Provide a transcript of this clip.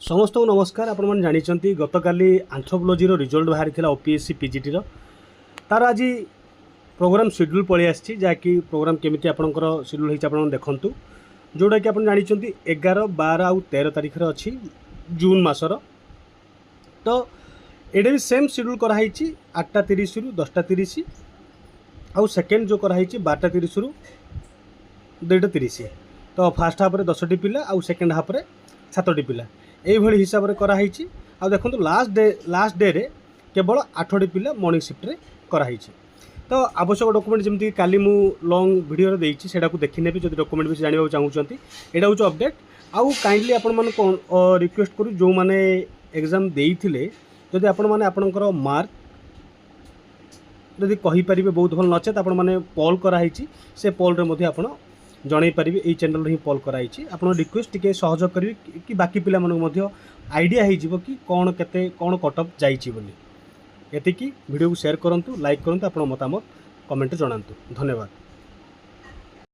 समस्त को नमस्कार। आपण मैंने जानी गतकाली आंथ्रोपोलोजी रिजल्ट बाहरी ओपीएससी पीजीटी तार आज प्रोग्राम शेड्यूल पलि आसी जहाँकि प्रोग्राम केमी आपंकर शेड्यूल होती देखूँ जोटा कि आप जानी 11, 12 आउ 13 तारीख अच्छी जून मसर। तो ये भी सेम शेड्यूल कराई 8:30 रु 10:30 आउ सेकेंड जो कराई 12:30 रु 2:30। तो फास्ट हाफ 10टी पिला आउ सेकेंड हाफ 7टी पिला यही हिसाब से कराई। आ देखो लास्ट डे रे केवल 8टी पिला मॉर्निंग शिफ्ट रे कराई। तो आवश्यक डॉक्यूमेंट जमी काली मु लॉन्ग वीडियो देती से देखी ने जो डॉक्यूमेंट भी जानवा चाहूँगी यहाँ हूँ अपडेट। आउ काइंडली आपण मन रिक्वेस्ट करूँ जो मैंने एग्जाम देते जदि आपण मैंने आपणकर मार्क जदि कहींपारे बहुत भल नचेत आपण मैंने पॉल कराई से पॉल रे आप जन पारे यही चैनल ही पॉल कराई। आप रिक्वेस्ट टी सहयोग करेंगे कि बाकी पिला आइडिया हो कि कौन केते कौन कटअप जाइए। एतिकी वीडियो को शेयर करूँ, लाइक करूँ, आप मतामत कमेंट जनातु। धन्यवाद।